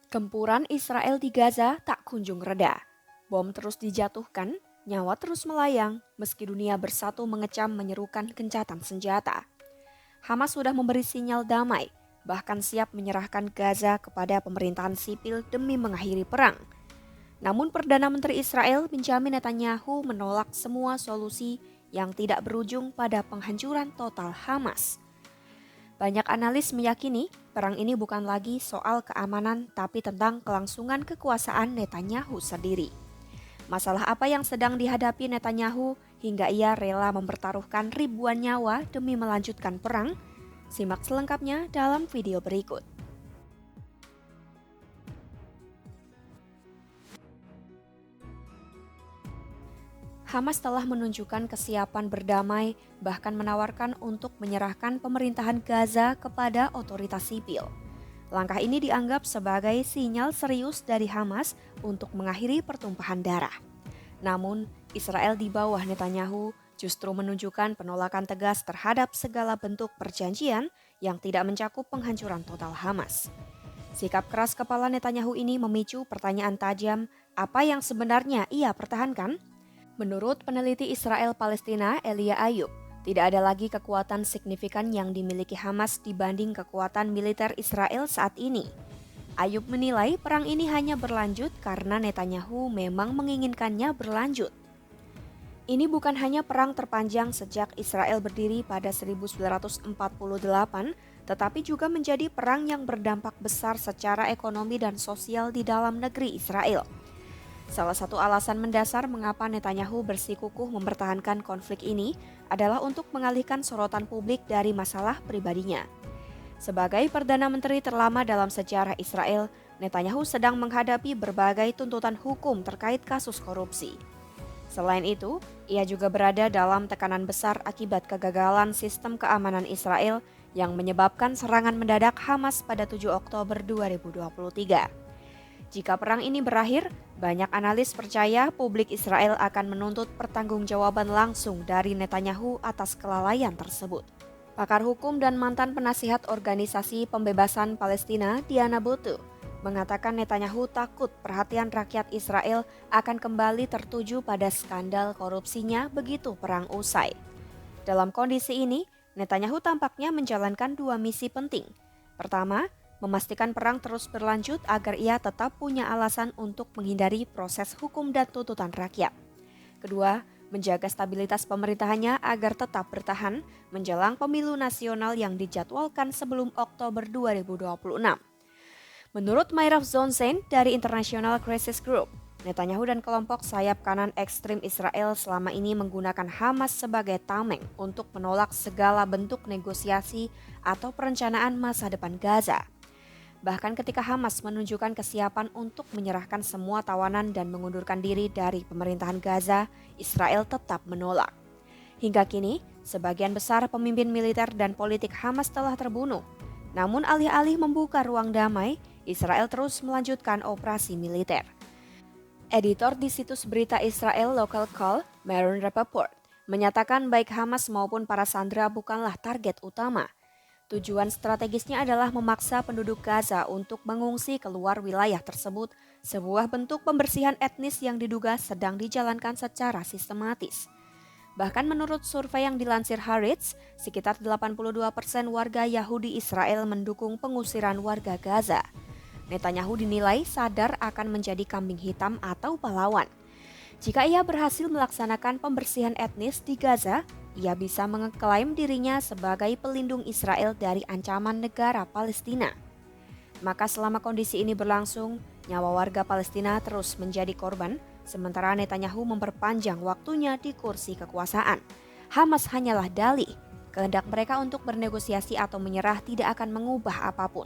Gempuran Israel di Gaza tak kunjung reda. Bom terus dijatuhkan, nyawa terus melayang, meski dunia bersatu mengecam menyerukan gencatan senjata. Hamas sudah memberi sinyal damai, bahkan siap menyerahkan Gaza kepada pemerintahan sipil demi mengakhiri perang. Namun Perdana Menteri Israel Benjamin Netanyahu menolak semua solusi yang tidak berujung pada penghancuran total Hamas. Banyak analis meyakini perang ini bukan lagi soal keamanan tapi tentang kelangsungan kekuasaan Netanyahu sendiri. Masalah apa yang sedang dihadapi Netanyahu hingga ia rela mempertaruhkan ribuan nyawa demi melanjutkan perang? Simak selengkapnya dalam video berikut. Hamas telah menunjukkan kesiapan berdamai, bahkan menawarkan untuk menyerahkan pemerintahan Gaza kepada otoritas sipil. Langkah ini dianggap sebagai sinyal serius dari Hamas untuk mengakhiri pertumpahan darah. Namun, Israel di bawah Netanyahu justru menunjukkan penolakan tegas terhadap segala bentuk perjanjian yang tidak mencakup penghancuran total Hamas. Sikap keras kepala Netanyahu ini memicu pertanyaan tajam, apa yang sebenarnya ia pertahankan? Menurut peneliti Israel Palestina Elia Ayub, tidak ada lagi kekuatan signifikan yang dimiliki Hamas dibanding kekuatan militer Israel saat ini. Ayub menilai perang ini hanya berlanjut karena Netanyahu memang menginginkannya berlanjut. Ini bukan hanya perang terpanjang sejak Israel berdiri pada 1948, tetapi juga menjadi perang yang berdampak besar secara ekonomi dan sosial di dalam negeri Israel. Salah satu alasan mendasar mengapa Netanyahu bersikukuh mempertahankan konflik ini adalah untuk mengalihkan sorotan publik dari masalah pribadinya. Sebagai Perdana Menteri terlama dalam sejarah Israel, Netanyahu sedang menghadapi berbagai tuntutan hukum terkait kasus korupsi. Selain itu, ia juga berada dalam tekanan besar akibat kegagalan sistem keamanan Israel yang menyebabkan serangan mendadak Hamas pada 7 Oktober 2023. Jika perang ini berakhir, banyak analis percaya publik Israel akan menuntut pertanggungjawaban langsung dari Netanyahu atas kelalaian tersebut. Pakar hukum dan mantan penasihat Organisasi Pembebasan Palestina, Diana Boto, mengatakan Netanyahu takut perhatian rakyat Israel akan kembali tertuju pada skandal korupsinya begitu perang usai. Dalam kondisi ini, Netanyahu tampaknya menjalankan dua misi penting. Pertama, memastikan perang terus berlanjut agar ia tetap punya alasan untuk menghindari proses hukum dan tuntutan rakyat. Kedua, menjaga stabilitas pemerintahannya agar tetap bertahan menjelang pemilu nasional yang dijadwalkan sebelum Oktober 2026. Menurut Mairav Zonsen dari International Crisis Group, Netanyahu dan kelompok sayap kanan ekstrim Israel selama ini menggunakan Hamas sebagai tameng untuk menolak segala bentuk negosiasi atau perencanaan masa depan Gaza. Bahkan ketika Hamas menunjukkan kesiapan untuk menyerahkan semua tawanan dan mengundurkan diri dari pemerintahan Gaza, Israel tetap menolak. Hingga kini, sebagian besar pemimpin militer dan politik Hamas telah terbunuh. Namun alih-alih membuka ruang damai, Israel terus melanjutkan operasi militer. Editor di situs berita Israel Local Call, Maron Rappaport, menyatakan baik Hamas maupun para sandera bukanlah target utama. Tujuan strategisnya adalah memaksa penduduk Gaza untuk mengungsi keluar wilayah tersebut, sebuah bentuk pembersihan etnis yang diduga sedang dijalankan secara sistematis. Bahkan menurut survei yang dilansir Haaretz, sekitar 82% warga Yahudi Israel mendukung pengusiran warga Gaza. Netanyahu dinilai sadar akan menjadi kambing hitam atau pahlawan. Jika ia berhasil melaksanakan pembersihan etnis di Gaza, ia bisa mengeklaim dirinya sebagai pelindung Israel dari ancaman negara Palestina. Maka selama kondisi ini berlangsung, nyawa warga Palestina terus menjadi korban, sementara Netanyahu memperpanjang waktunya di kursi kekuasaan. Hamas hanyalah dalih, kehendak mereka untuk bernegosiasi atau menyerah tidak akan mengubah apapun.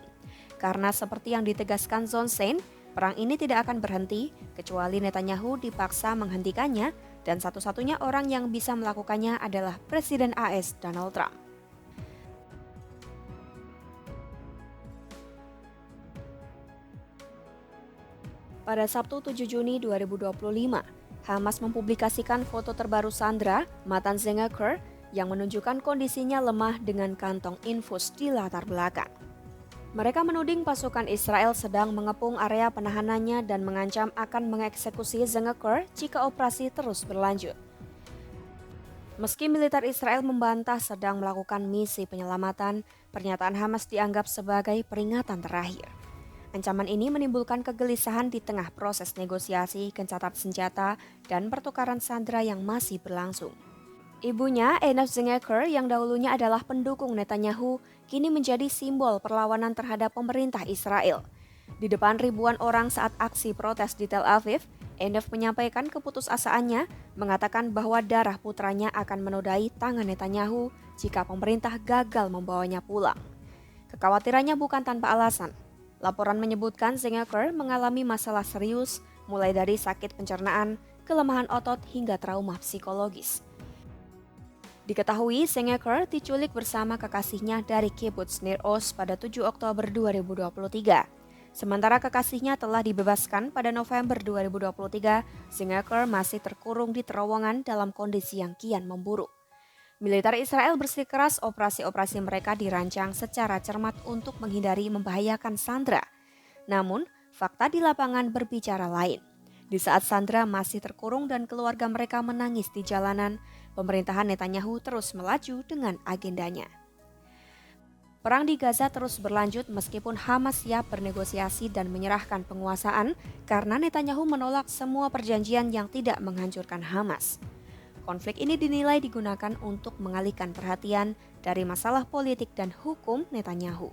Karena seperti yang ditegaskan Zonsen, perang ini tidak akan berhenti kecuali Netanyahu dipaksa menghentikannya dan satu-satunya orang yang bisa melakukannya adalah Presiden AS Donald Trump. Pada Sabtu 7 Juni 2025, Hamas mempublikasikan foto terbaru Sandra, Matan Zengakur, yang menunjukkan kondisinya lemah dengan kantong infus di latar belakang. Mereka menuding pasukan Israel sedang mengepung area penahanannya dan mengancam akan mengeksekusi Zengeker jika operasi terus berlanjut. Meski militer Israel membantah sedang melakukan misi penyelamatan, pernyataan Hamas dianggap sebagai peringatan terakhir. Ancaman ini menimbulkan kegelisahan di tengah proses negosiasi, gencatan senjata, dan pertukaran sandera yang masih berlangsung. Ibunya, Einat Zengeker, yang dahulunya adalah pendukung Netanyahu, kini menjadi simbol perlawanan terhadap pemerintah Israel. Di depan ribuan orang saat aksi protes di Tel Aviv, Einat menyampaikan keputusasaannya, mengatakan bahwa darah putranya akan menodai tangan Netanyahu jika pemerintah gagal membawanya pulang. Kekhawatirannya bukan tanpa alasan. Laporan menyebutkan Zengeker mengalami masalah serius, mulai dari sakit pencernaan, kelemahan otot, hingga trauma psikologis. Diketahui Zengeker diculik bersama kekasihnya dari Kibbutz Nir Oz pada 7 Oktober 2023. Sementara kekasihnya telah dibebaskan pada November 2023, Zengeker masih terkurung di terowongan dalam kondisi yang kian memburuk. Militer Israel bersikeras operasi-operasi mereka dirancang secara cermat untuk menghindari membahayakan sandera. Namun, fakta di lapangan berbicara lain. Di saat sandera masih terkurung dan keluarga mereka menangis di jalanan, pemerintahan Netanyahu terus melaju dengan agendanya. Perang di Gaza terus berlanjut meskipun Hamas siap bernegosiasi dan menyerahkan penguasaan karena Netanyahu menolak semua perjanjian yang tidak menghancurkan Hamas. Konflik ini dinilai digunakan untuk mengalihkan perhatian dari masalah politik dan hukum Netanyahu.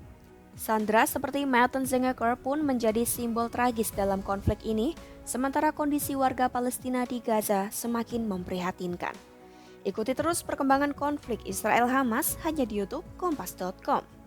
Sandera seperti Matan Zengeker pun menjadi simbol tragis dalam konflik ini, sementara kondisi warga Palestina di Gaza semakin memprihatinkan. Ikuti terus perkembangan konflik Israel-Hamas hanya di YouTube Kompas.com.